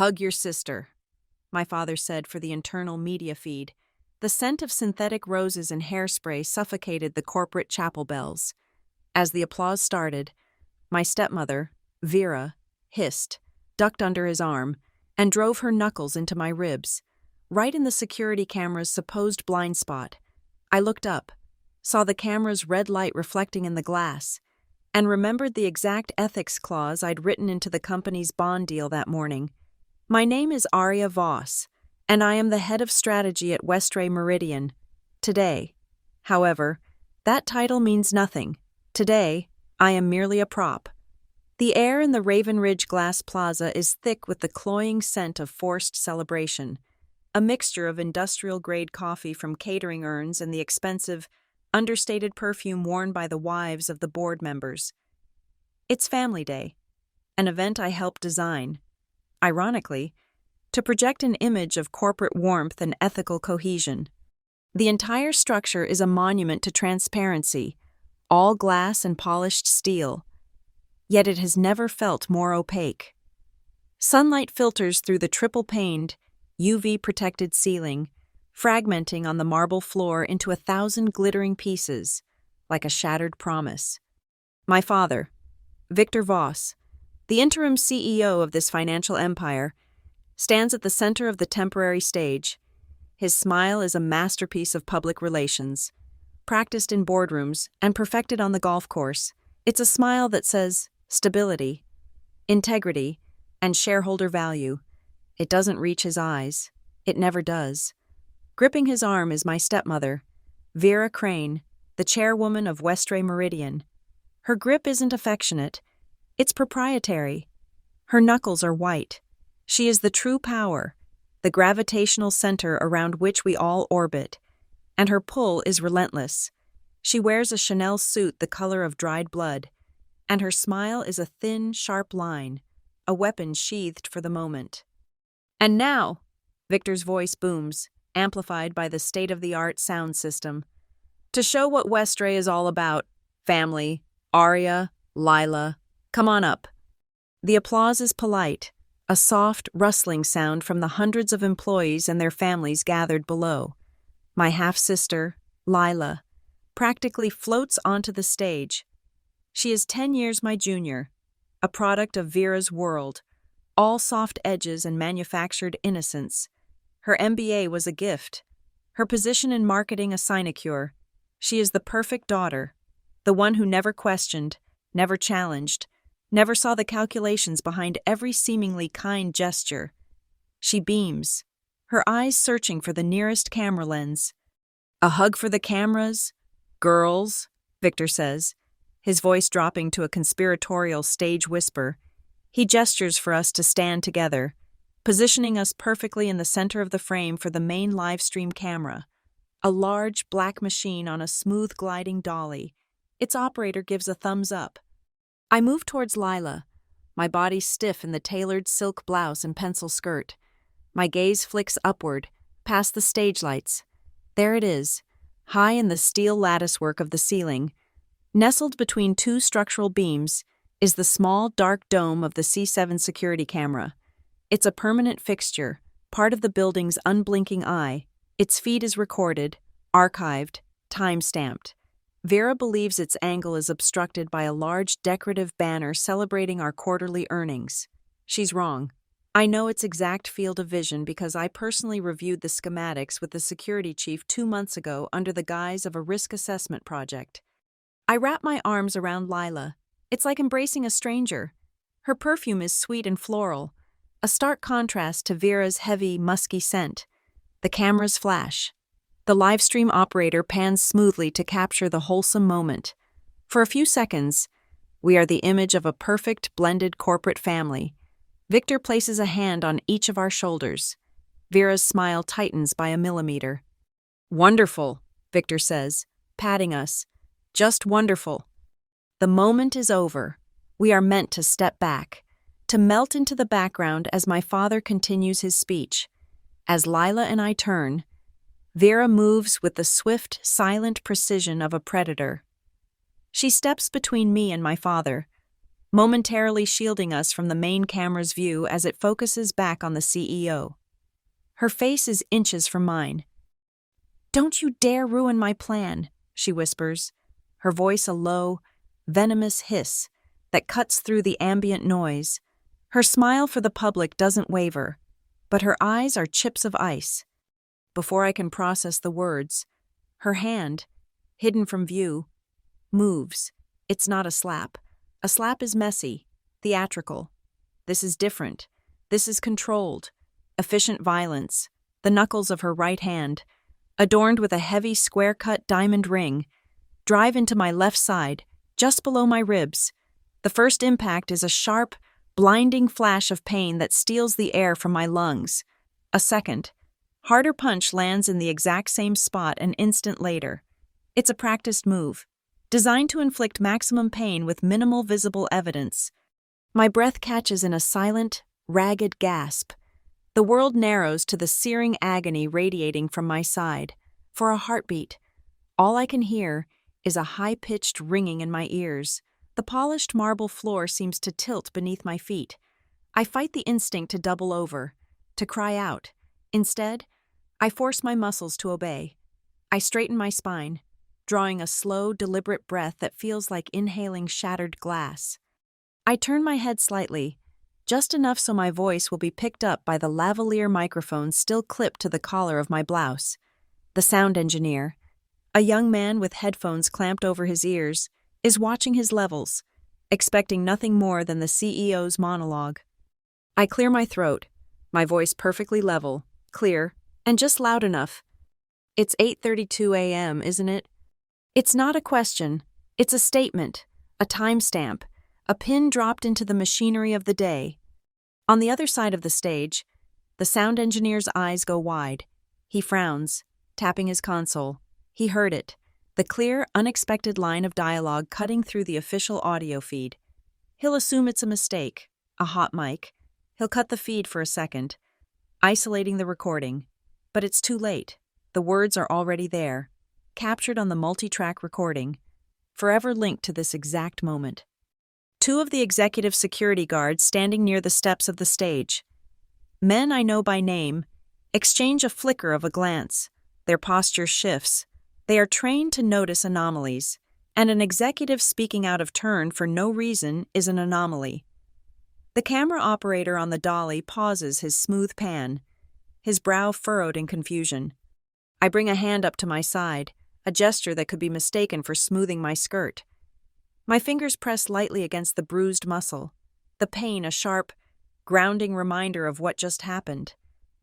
Hug your sister, my father said for the internal media feed. The scent of synthetic roses and hairspray suffocated the corporate chapel bells. As the applause started, my stepmother, Vera, hissed, ducked under his arm, and drove her knuckles into my ribs, right in the security camera's supposed blind spot. I looked up, saw the camera's red light reflecting in the glass, and remembered the exact ethics clause I'd written into the company's bond deal that morning. My name is Aria Voss, and I am the head of strategy at Westray Meridian. Today, however, that title means nothing. Today, I am merely a prop. The air in the Raven Ridge Glass Plaza is thick with the cloying scent of forced celebration, a mixture of industrial-grade coffee from catering urns and the expensive, understated perfume worn by the wives of the board members. It's Family Day, an event I helped design, ironically, to project an image of corporate warmth and ethical cohesion. The entire structure is a monument to transparency, all glass and polished steel, yet it has never felt more opaque. Sunlight filters through the triple-paned, UV-protected ceiling, fragmenting on the marble floor into 1,000 glittering pieces, like a shattered promise. My father, Victor Voss, the interim CEO of this financial empire, stands at the center of the temporary stage. His smile is a masterpiece of public relations, practiced in boardrooms and perfected on the golf course. It's a smile that says stability, integrity, and shareholder value. It doesn't reach his eyes. It never does. Gripping his arm is my stepmother, Vera Crane, the chairwoman of Westray Meridian. Her grip isn't affectionate. It's proprietary. Her knuckles are white. She is the true power, the gravitational center around which we all orbit, and her pull is relentless. She wears a Chanel suit the color of dried blood, and her smile is a thin, sharp line, a weapon sheathed for the moment. And now, Victor's voice booms, amplified by the state-of-the-art sound system. To show what Westray is all about, family, Aria, Lila, come on up. The applause is polite, a soft, rustling sound from the hundreds of employees and their families gathered below. My half-sister, Lila, practically floats onto the stage. She is 10 years my junior, a product of Vera's world, all soft edges and manufactured innocence. Her MBA was a gift, her position in marketing a sinecure. She is the perfect daughter, the one who never questioned, never challenged, never saw the calculations behind every seemingly kind gesture. She beams, her eyes searching for the nearest camera lens. A hug for the cameras? Girls, Victor says, his voice dropping to a conspiratorial stage whisper. He gestures for us to stand together, positioning us perfectly in the center of the frame for the main live stream camera, a large black machine on a smooth gliding dolly. Its operator gives a thumbs up. I move towards Lila, my body stiff in the tailored silk blouse and pencil skirt. My gaze flicks upward, past the stage lights. There it is, high in the steel latticework of the ceiling. Nestled between two structural beams is the small, dark dome of the C7 security camera. It's a permanent fixture, part of the building's unblinking eye. Its feed is recorded, archived, time-stamped. Vera believes its angle is obstructed by a large decorative banner celebrating our quarterly earnings. She's wrong. I know its exact field of vision because I personally reviewed the schematics with the security chief 2 months ago under the guise of a risk assessment project. I wrap my arms around Lila. It's like embracing a stranger. Her perfume is sweet and floral, a stark contrast to Vera's heavy, musky scent. The cameras flash. The livestream operator pans smoothly to capture the wholesome moment. For a few seconds, we are the image of a perfect, blended corporate family. Victor places a hand on each of our shoulders. Vera's smile tightens by a millimeter. Wonderful, Victor says, patting us. Just wonderful. The moment is over. We are meant to step back, to melt into the background as my father continues his speech. As Lila and I turn, Vera moves with the swift, silent precision of a predator. She steps between me and my father, momentarily shielding us from the main camera's view as it focuses back on the CEO. Her face is inches from mine. "Don't you dare ruin my plan," she whispers, her voice a low, venomous hiss that cuts through the ambient noise. Her smile for the public doesn't waver, but her eyes are chips of ice. Before I can process the words, her hand, hidden from view, moves. It's not a slap. A slap is messy, theatrical. This is different. This is controlled, efficient violence. The knuckles of her right hand, adorned with a heavy square-cut diamond ring, drive into my left side, just below my ribs. The first impact is a sharp, blinding flash of pain that steals the air from my lungs. A second, harder punch lands in the exact same spot an instant later. It's a practiced move, designed to inflict maximum pain with minimal visible evidence. My breath catches in a silent, ragged gasp. The world narrows to the searing agony radiating from my side. For a heartbeat, all I can hear is a high-pitched ringing in my ears. The polished marble floor seems to tilt beneath my feet. I fight the instinct to double over, to cry out. Instead, I force my muscles to obey. I straighten my spine, drawing a slow, deliberate breath that feels like inhaling shattered glass. I turn my head slightly, just enough so my voice will be picked up by the lavalier microphone still clipped to the collar of my blouse. The sound engineer, a young man with headphones clamped over his ears, is watching his levels, expecting nothing more than the CEO's monologue. I clear my throat, my voice perfectly level, clear, and just loud enough. "It's 8:32 a.m., isn't it?" It's not a question, it's a statement, a timestamp, a pin dropped into the machinery of the day. On the other side of the stage, the sound engineer's eyes go wide. He frowns, tapping his console. He heard it, the clear, unexpected line of dialogue cutting through the official audio feed. He'll assume it's a mistake, a hot mic. He'll cut the feed for a second, isolating the recording. But it's too late. The words are already there, captured on the multi-track recording, forever linked to this exact moment. Two of the executive security guards standing near the steps of the stage. Men I know by name, exchange a flicker of a glance. Their posture shifts. They are trained to notice anomalies, and an executive speaking out of turn for no reason is an anomaly. The camera operator on the dolly pauses his smooth pan, his brow furrowed in confusion. I bring a hand up to my side, a gesture that could be mistaken for smoothing my skirt. My fingers press lightly against the bruised muscle, the pain a sharp, grounding reminder of what just happened.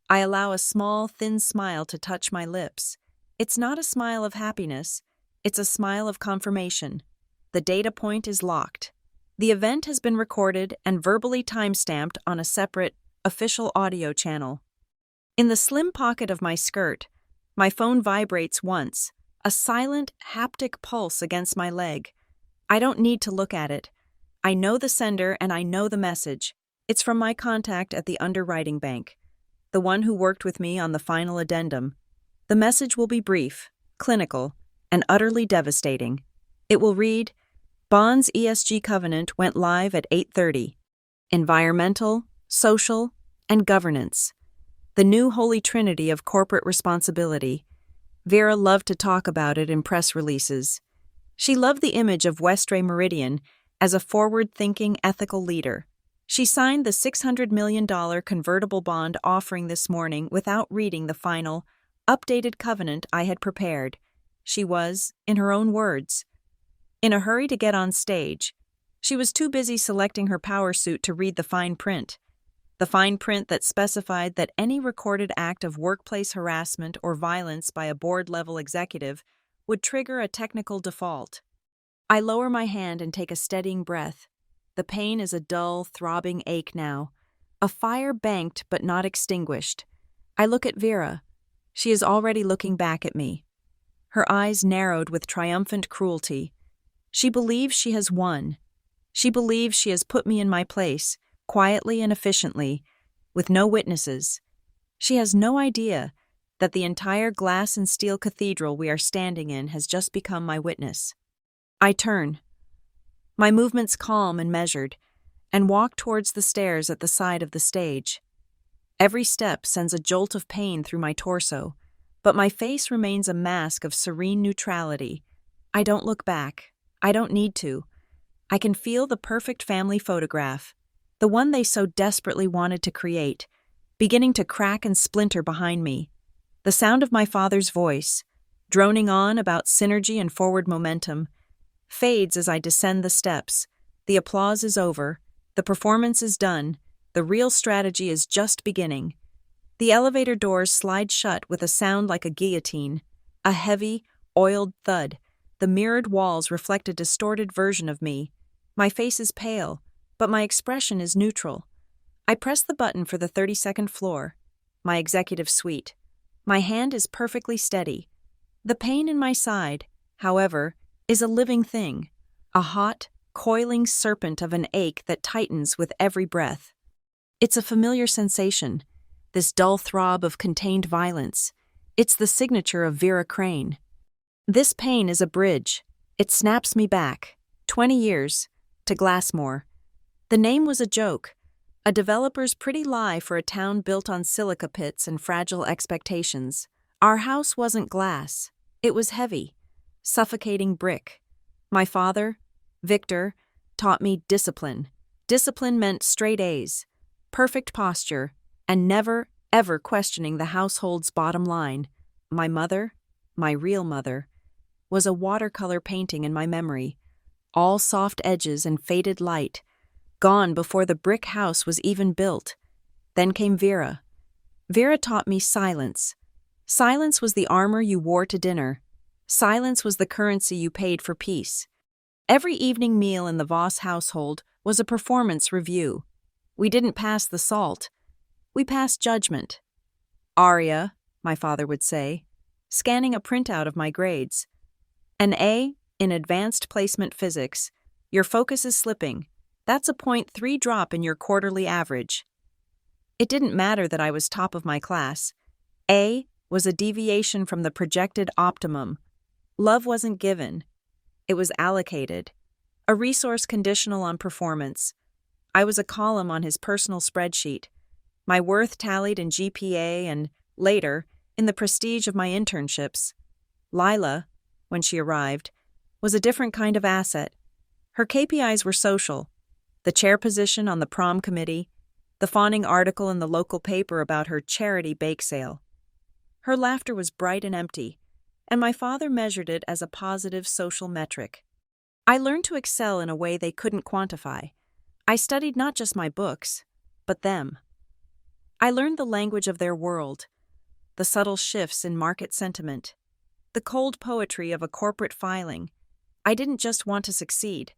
I allow a small, thin smile to touch my lips. It's not a smile of happiness, it's a smile of confirmation. The data point is locked. The event has been recorded and verbally time-stamped on a separate, official audio channel. In the slim pocket of my skirt, my phone vibrates once, a silent, haptic pulse against my leg. I don't need to look at it. I know the sender and I know the message. It's from my contact at the underwriting bank, the one who worked with me on the final addendum. The message will be brief, clinical, and utterly devastating. It will read, Bond's ESG covenant went live at 8:30. Environmental, social, and governance. The new holy trinity of corporate responsibility. Vera loved to talk about it in press releases. She loved the image of Westray Meridian as a forward-thinking, ethical leader. She signed the $600 million convertible bond offering this morning without reading the final, updated covenant I had prepared. She was, in her own words, in a hurry to get on stage. She was too busy selecting her power suit to read the fine print. The fine print that specified that any recorded act of workplace harassment or violence by a board-level executive would trigger a technical default. I lower my hand and take a steadying breath. The pain is a dull, throbbing ache now, a fire banked but not extinguished. I look at Vera. She is already looking back at me. Her eyes narrowed with triumphant cruelty. She believes she has won. She believes she has put me in my place, quietly and efficiently, with no witnesses. She has no idea that the entire glass and steel cathedral we are standing in has just become my witness. I turn. my movements calm and measured, and walk towards the stairs at the side of the stage. Every step sends a jolt of pain through my torso, but my face remains a mask of serene neutrality. I don't look back. I don't need to. I can feel the perfect family photograph, the one they so desperately wanted to create, beginning to crack and splinter behind me. The sound of my father's voice, droning on about synergy and forward momentum, fades as I descend the steps. The applause is over. The performance is done. The real strategy is just beginning. The elevator doors slide shut with a sound like a guillotine. A heavy, oiled thud. The mirrored walls reflect a distorted version of me. My face is pale, but my expression is neutral. I press the button for the 32nd floor, my executive suite. My hand is perfectly steady. The pain in my side, however, is a living thing, a hot, coiling serpent of an ache that tightens with every breath. It's a familiar sensation, this dull throb of contained violence. It's the signature of Vera Crane. This pain is a bridge. It snaps me back, 20 years, to Glassmore. The name was a joke, a developer's pretty lie for a town built on silica pits and fragile expectations. Our house wasn't glass. It was heavy, suffocating brick. My father, Victor, taught me discipline. Discipline meant straight A's, perfect posture, and never, ever questioning the household's bottom line. My mother, my real mother, was a watercolor painting in my memory, all soft edges and faded light, gone before the brick house was even built. Then came Vera. Vera taught me silence. Silence was the armor you wore to dinner. Silence was the currency you paid for peace. Every evening meal in the Voss household was a performance review. We didn't pass the salt. We passed judgment. Aria, my father would say, scanning a printout of my grades. An A in advanced placement physics. Your focus is slipping. That's a .3 drop in your quarterly average. It didn't matter that I was top of my class. A was a deviation from the projected optimum. Love wasn't given. It was allocated. A resource conditional on performance. I was a column on his personal spreadsheet. My worth tallied in GPA and, later, in the prestige of my internships. Lila, when she arrived, was a different kind of asset. Her KPIs were social. The chair position on the prom committee, the fawning article in the local paper about her charity bake sale. Her laughter was bright and empty, and my father measured it as a positive social metric. I learned to excel in a way they couldn't quantify. I studied not just my books, but them. I learned the language of their world, the subtle shifts in market sentiment, the cold poetry of a corporate filing. I didn't just want to succeed.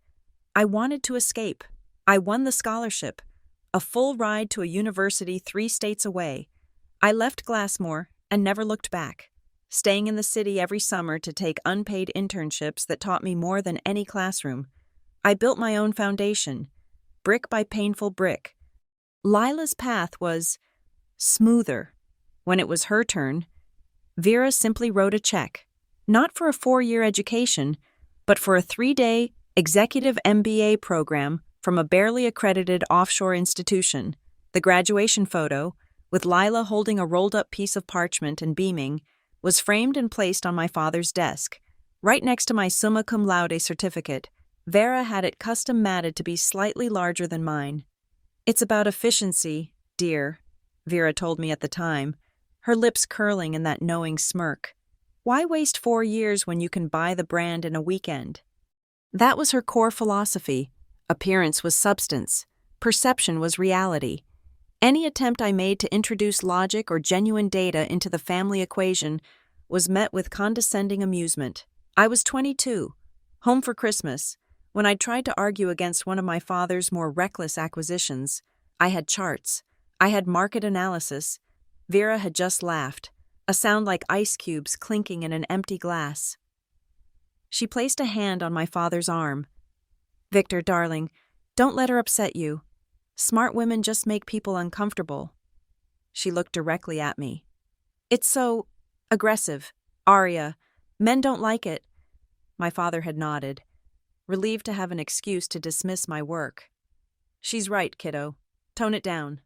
I wanted to escape. I won the scholarship, a full ride to a university 3 states away. I left Glassmore and never looked back, staying in the city every summer to take unpaid internships that taught me more than any classroom. I built my own foundation, brick by painful brick. Lila's path was smoother. When it was her turn, Vera simply wrote a check, not for a 4-year education, but for a 3-day executive MBA program from a barely accredited offshore institution. The graduation photo, with Lila holding a rolled-up piece of parchment and beaming, was framed and placed on my father's desk, right next to my summa cum laude certificate. Vera had it custom matted to be slightly larger than mine. "It's about efficiency, dear," Vera told me at the time, her lips curling in that knowing smirk. "Why waste 4 years when you can buy the brand in a weekend?" That was her core philosophy. Appearance was substance. Perception was reality. Any attempt I made to introduce logic or genuine data into the family equation was met with condescending amusement. I was 22, home for Christmas, when I tried to argue against one of my father's more reckless acquisitions. I had charts. I had market analysis. Vera had just laughed, a sound like ice cubes clinking in an empty glass. She placed a hand on my father's arm. "Victor, darling, don't let her upset you. Smart women just make people uncomfortable." She looked directly at me. "It's so aggressive, Aria. Men don't like it." My father had nodded. relieved to have an excuse to dismiss my work. "She's right, kiddo. Tone it down."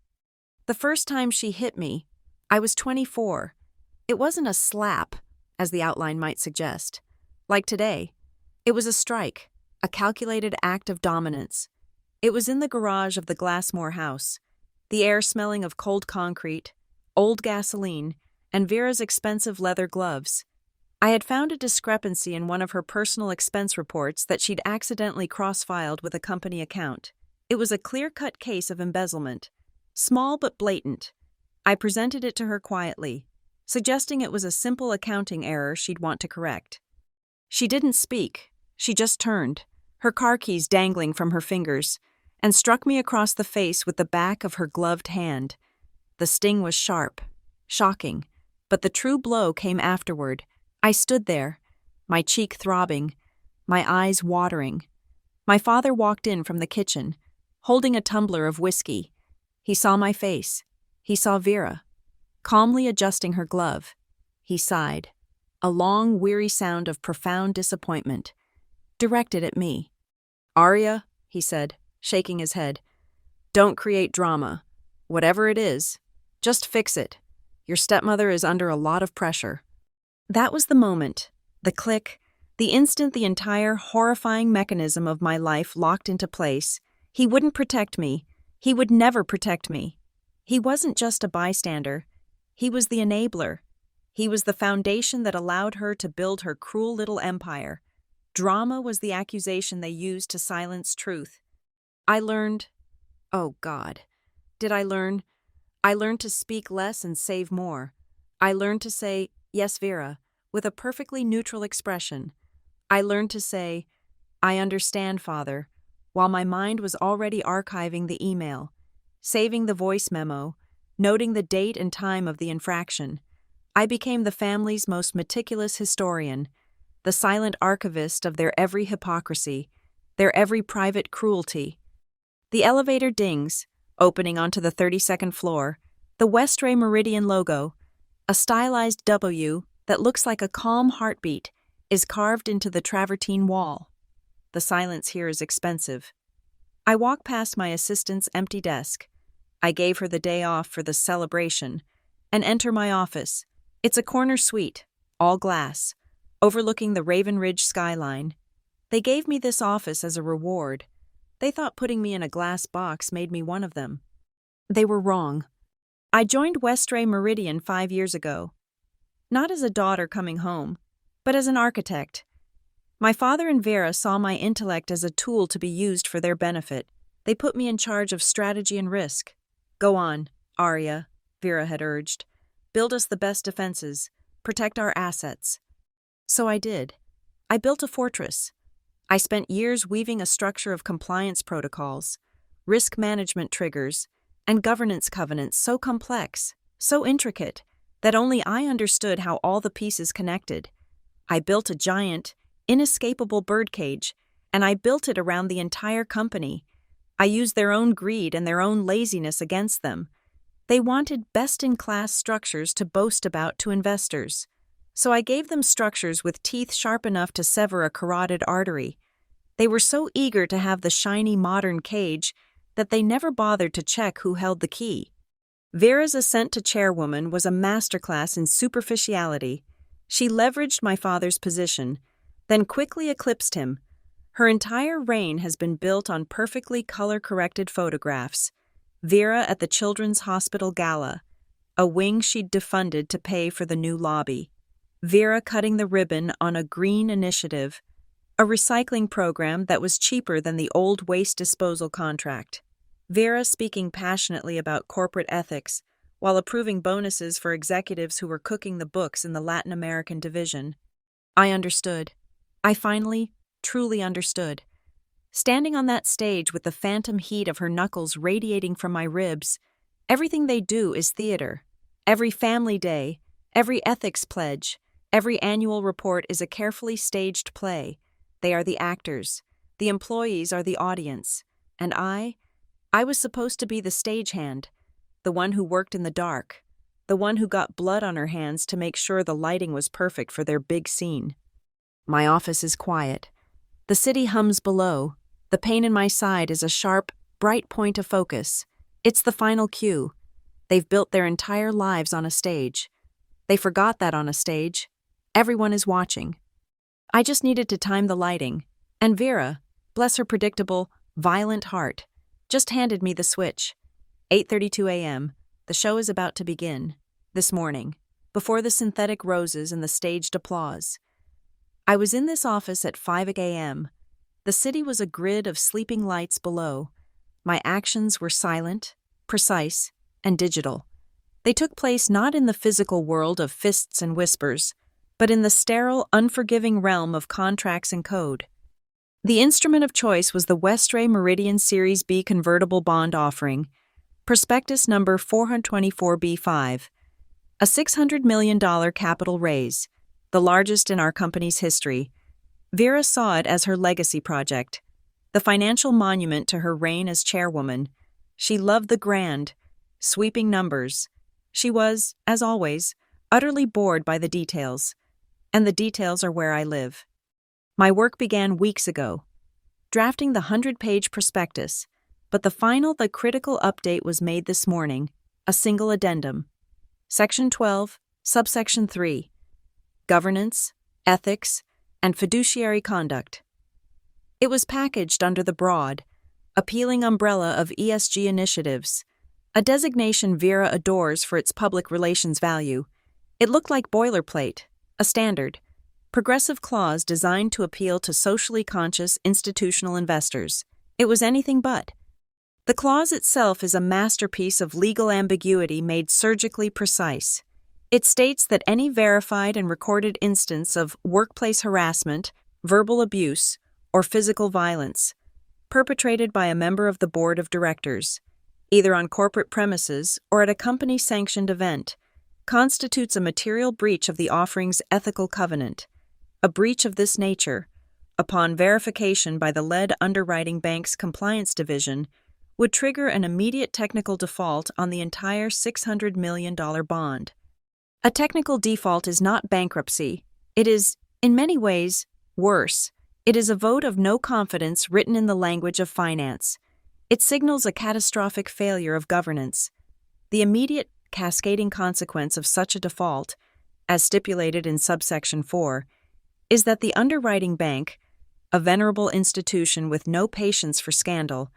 The first time she hit me, I was 24. It wasn't a slap, as the outline might suggest. Like today, it was a strike, a calculated act of dominance. It was in the garage of the Glassmore house, the air smelling of cold concrete, old gasoline, and Vera's expensive leather gloves. I had found a discrepancy in one of her personal expense reports that she'd accidentally cross-filed with a company account. It was a clear-cut case of embezzlement, small but blatant. I presented it to her quietly, suggesting it was a simple accounting error she'd want to correct. She didn't speak. She just turned, her car keys dangling from her fingers, and struck me across the face with the back of her gloved hand. The sting was sharp, shocking, but the true blow came afterward. I stood there, my cheek throbbing, my eyes watering. My father walked in from the kitchen, holding a tumbler of whiskey. He saw my face. He saw Vera, calmly adjusting her glove. He sighed, a long, weary sound of profound disappointment, directed at me. "Arya," he said, shaking his head, "don't create drama. Whatever it is, just fix it. Your stepmother is under a lot of pressure." That was the moment, the click, the instant the entire horrifying mechanism of my life locked into place. He wouldn't protect me. He would never protect me. He wasn't just a bystander. He was the enabler. He was the foundation that allowed her to build her cruel little empire. Drama was the accusation they used to silence truth. I learned, oh God, did I learn? I learned to speak less and save more. I learned to say, "Yes, Vera," with a perfectly neutral expression. I learned to say, "I understand, Father," while my mind was already archiving the email, saving the voice memo, noting the date and time of the infraction. I became the family's most meticulous historian, the silent archivist of their every hypocrisy, their every private cruelty. The elevator dings, opening onto the 32nd floor, the Westray Meridian logo, a stylized W that looks like a calm heartbeat, is carved into the travertine wall. The silence here is expensive. I walk past my assistant's empty desk. I gave her the day off for the celebration, and enter my office. It's a corner suite, all glass, overlooking the Raven Ridge skyline. They gave me this office as a reward. They thought putting me in a glass box made me one of them. They were wrong. I joined Westray Meridian 5 years ago, not as a daughter coming home, but as an architect. My father and Vera saw my intellect as a tool to be used for their benefit. They put me in charge of strategy and risk. "Go on, Arya," Vera had urged. "Build us the best defenses. Protect our assets." So I did. I built a fortress. I spent years weaving a structure of compliance protocols, risk management triggers, and governance covenants so complex, so intricate, that only I understood how all the pieces connected. I built a giant, inescapable birdcage, and I built it around the entire company. I used their own greed and their own laziness against them. They wanted best-in-class structures to boast about to investors. So I gave them structures with teeth sharp enough to sever a carotid artery. They were so eager to have the shiny modern cage that they never bothered to check who held the key. Vera's ascent to chairwoman was a masterclass in superficiality. She leveraged my father's position, then quickly eclipsed him. Her entire reign has been built on perfectly color-corrected photographs. Vera at the Children's Hospital Gala, a wing she'd defunded to pay for the new lobby. Vera cutting the ribbon on a green initiative, a recycling program that was cheaper than the old waste disposal contract. Vera speaking passionately about corporate ethics while approving bonuses for executives who were cooking the books in the Latin American division. I understood. I finally, truly understood. Standing on that stage with the phantom heat of her knuckles radiating from my ribs, everything they do is theater. Every family day, every ethics pledge, every annual report is a carefully staged play. They are the actors. The employees are the audience. And I was supposed to be the stagehand, the one who worked in the dark, the one who got blood on her hands to make sure the lighting was perfect for their big scene. My office is quiet. The city hums below. The pain in my side is a sharp, bright point of focus. It's the final cue. They've built their entire lives on a stage. They forgot that on a stage, everyone is watching. I just needed to time the lighting, and Vera, bless her predictable, violent heart, just handed me the switch. 8:32 a.m., the show is about to begin, this morning, before the synthetic roses and the staged applause. I was in this office at 5 a.m. The city was a grid of sleeping lights below. My actions were silent, precise, and digital. They took place not in the physical world of fists and whispers, but in the sterile, unforgiving realm of contracts and code. The instrument of choice was the Westray Meridian Series B convertible bond offering, prospectus number 424B5, a $600 million capital raise, the largest in our company's history. Vera saw it as her legacy project, the financial monument to her reign as chairwoman. She loved the grand, sweeping numbers. She was, as always, utterly bored by the details, and the details are where I live. My work began weeks ago, drafting the 100-page prospectus, but the critical update was made this morning, a single addendum. Section 12, subsection 3, governance, ethics, and fiduciary conduct. It was packaged under the broad, appealing umbrella of ESG initiatives, a designation Vera adores for its public relations value. It looked like boilerplate, a standard, progressive clause designed to appeal to socially conscious institutional investors. It was anything but. The clause itself is a masterpiece of legal ambiguity made surgically precise. It states that any verified and recorded instance of workplace harassment, verbal abuse, or physical violence, perpetrated by a member of the board of directors, either on corporate premises or at a company-sanctioned event, constitutes a material breach of the offering's ethical covenant. A breach of this nature, upon verification by the lead underwriting bank's compliance division, would trigger an immediate technical default on the entire $600 million bond. A technical default is not bankruptcy. It is, in many ways, worse. It is a vote of no confidence written in the language of finance. It signals a catastrophic failure of governance. The immediate cascading consequence of such a default, as stipulated in subsection 4, is that the underwriting bank, a venerable institution with no patience for scandal,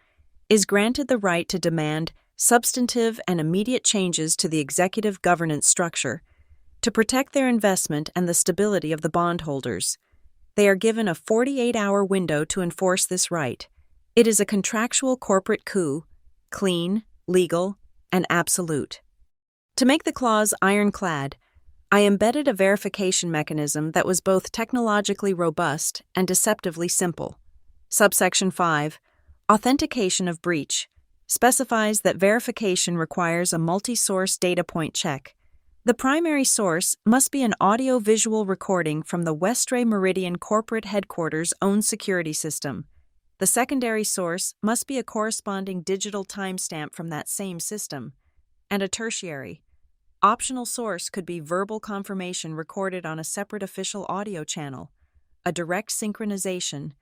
is granted the right to demand substantive and immediate changes to the executive governance structure to protect their investment and the stability of the bondholders. They are given a 48-hour window to enforce this right. It is a contractual corporate coup, clean, legal, and absolute. To make the clause ironclad, I embedded a verification mechanism that was both technologically robust and deceptively simple. Subsection 5, authentication of breach, specifies that verification requires a multi-source data point check. The primary source must be an audio-visual recording from the Westray Meridian corporate headquarters' own security system. The secondary source must be a corresponding digital timestamp from that same system. And a tertiary, optional source could be verbal confirmation recorded on a separate official audio channel, a direct synchronization,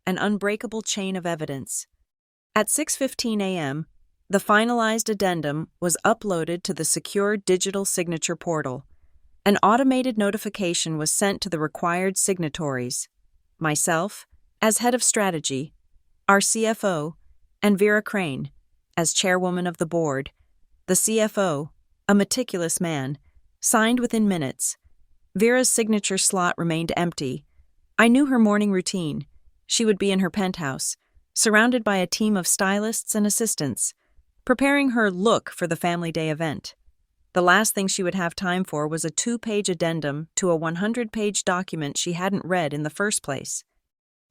an unbreakable chain of evidence. At 6:15 a.m., the finalized addendum was uploaded to the secure digital signature portal. An automated notification was sent to the required signatories, myself, as head of strategy, our CFO, and Vera Crane, as chairwoman of the board. The CFO, a meticulous man, signed within minutes. Vera's signature slot remained empty. I knew her morning routine. She would be in her penthouse, surrounded by a team of stylists and assistants, preparing her look for the family day event. The last thing she would have time for was a 2-page addendum to a 100-page document she hadn't read in the first place.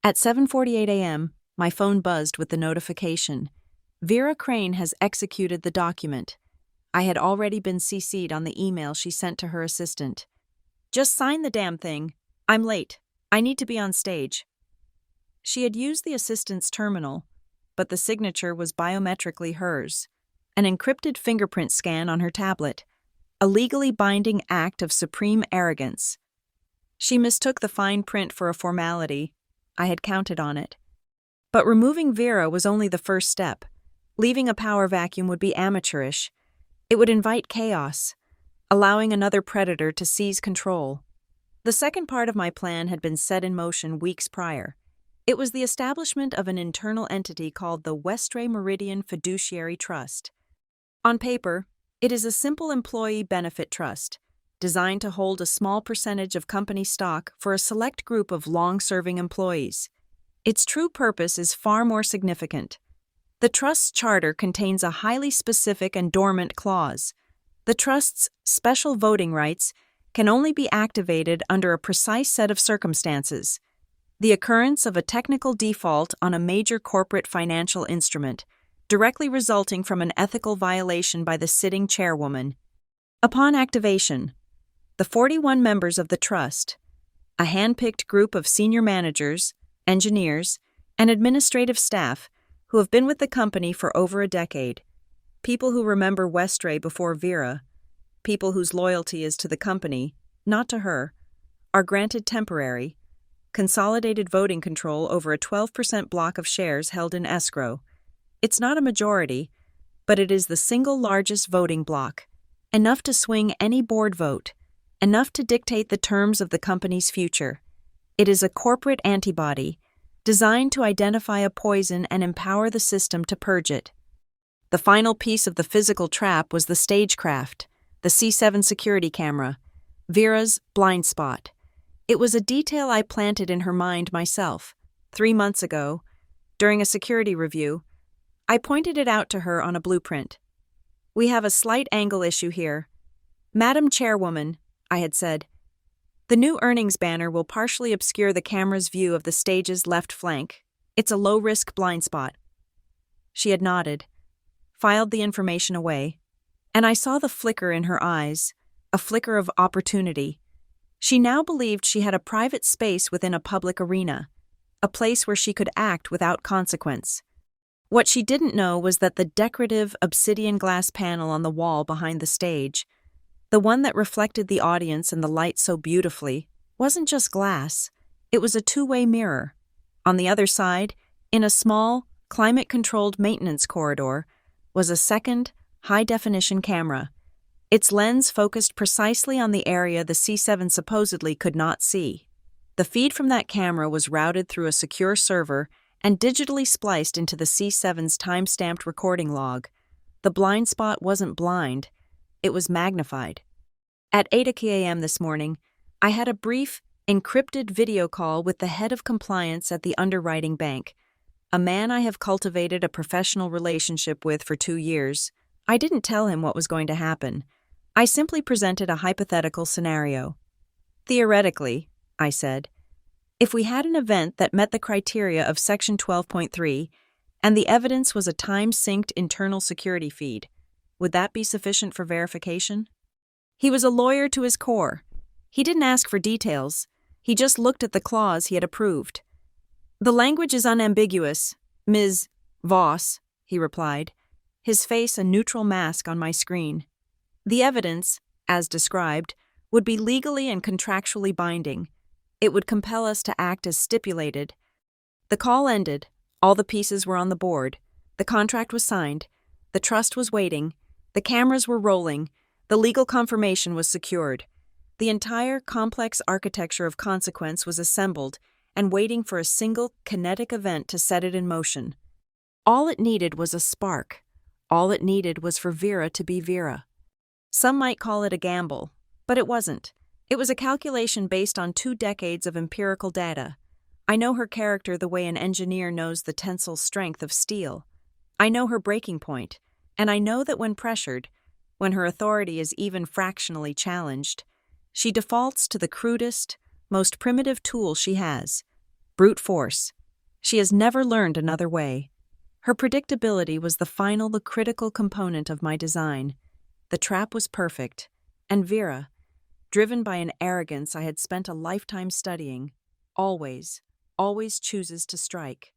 At 7:48 a.m., my phone buzzed with the notification. Vera Crane has executed the document. I had already been CC'd on the email she sent to her assistant. Just sign the damn thing. I'm late. I need to be on stage. She had used the assistant's terminal, but the signature was biometrically hers, an encrypted fingerprint scan on her tablet, a legally binding act of supreme arrogance. She mistook the fine print for a formality, I had counted on it. But removing Vera was only the first step. Leaving a power vacuum would be amateurish. It would invite chaos, allowing another predator to seize control. The second part of my plan had been set in motion weeks prior. It was the establishment of an internal entity called the Westray Meridian Fiduciary Trust. On paper, it is a simple employee benefit trust, designed to hold a small percentage of company stock for a select group of long-serving employees. Its true purpose is far more significant. The trust's charter contains a highly specific and dormant clause. The trust's special voting rights can only be activated under a precise set of circumstances: the occurrence of a technical default on a major corporate financial instrument, directly resulting from an ethical violation by the sitting chairwoman. Upon activation, the 41 members of the trust, a hand-picked group of senior managers, engineers, and administrative staff who have been with the company for over a decade, people who remember Westray before Vera, people whose loyalty is to the company, not to her, are granted temporary, consolidated voting control over a 12% block of shares held in escrow. It's not a majority, but it is the single largest voting block, enough to swing any board vote, enough to dictate the terms of the company's future. It is a corporate antibody, designed to identify a poison and empower the system to purge it. The final piece of the physical trap was the stagecraft, the C7 security camera, Vera's blind spot. It was a detail I planted in her mind myself. 3 months ago, during a security review, I pointed it out to her on a blueprint. "We have a slight angle issue here. Madam Chairwoman," I had said, "the new earnings banner will partially obscure the camera's view of the stage's left flank. It's a low-risk blind spot." She had nodded, filed the information away, and I saw the flicker in her eyes, a flicker of opportunity. She now believed she had a private space within a public arena, a place where she could act without consequence. What she didn't know was that the decorative obsidian glass panel on the wall behind the stage, the one that reflected the audience and the light so beautifully, wasn't just glass. It was a two-way mirror. On the other side, in a small, climate-controlled maintenance corridor, was a second, high-definition camera. Its lens focused precisely on the area the C7 supposedly could not see. The feed from that camera was routed through a secure server and digitally spliced into the C7's time-stamped recording log. The blind spot wasn't blind. It was magnified. At 8 a.m. this morning, I had a brief, encrypted video call with the head of compliance at the underwriting bank, a man I have cultivated a professional relationship with for 2 years. I didn't tell him what was going to happen. I simply presented a hypothetical scenario. "Theoretically," I said, "if we had an event that met the criteria of Section 12.3 and the evidence was a time-synced internal security feed, would that be sufficient for verification?" He was a lawyer to his core. He didn't ask for details. He just looked at the clause he had approved. "The language is unambiguous, Ms. Voss," he replied, his face a neutral mask on my screen. "The evidence, as described, would be legally and contractually binding. It would compel us to act as stipulated." The call ended. All the pieces were on the board. The contract was signed. The trust was waiting. The cameras were rolling. The legal confirmation was secured. The entire complex architecture of consequence was assembled and waiting for a single kinetic event to set it in motion. All it needed was a spark. All it needed was for Vera to be Vera. Some might call it a gamble, but it wasn't. It was a calculation based on 2 decades of empirical data. I know her character the way an engineer knows the tensile strength of steel. I know her breaking point, and I know that when pressured, when her authority is even fractionally challenged, she defaults to the crudest, most primitive tool she has: brute force. She has never learned another way. Her predictability was the critical component of my design. The trap was perfect, and Vera, driven by an arrogance I had spent a lifetime studying, always chooses to strike.